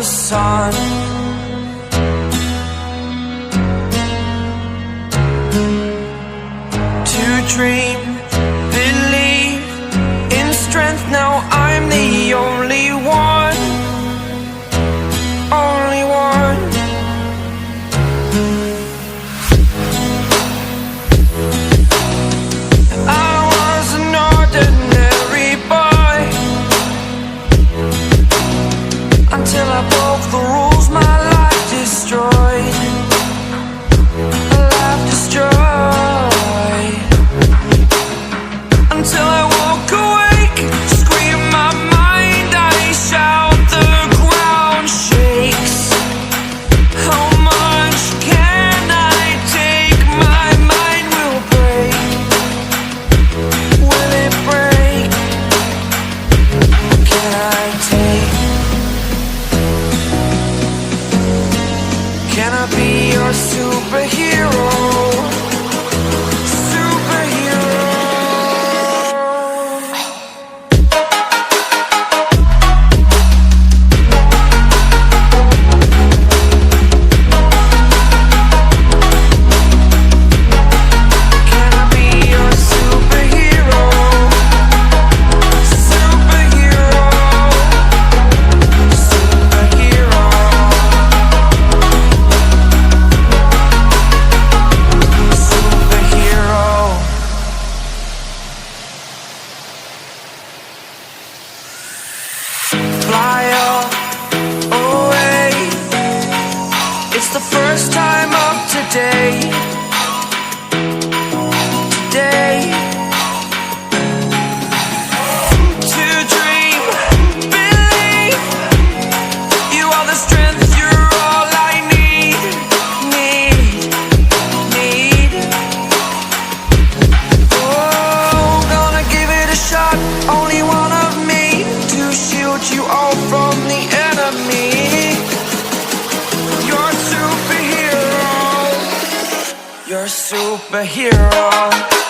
sun. To dream, believe in strength. Now I'm the only one, only one. I was an ordinary boy until I broke the rules. My life destroyed, a life destroyed. Until I woke awake, scream my mind, I shout, the ground shakes. How much can I take? My mind will break. Will it break? Can I take? Can I be your superhero? Fly away. It's the first time of today. Today. To dream, believe. You are the strength, you're all I need. Oh, gonna give it a shot. Only one of me to shield you all from the enemy. You're a superhero. You're a superhero.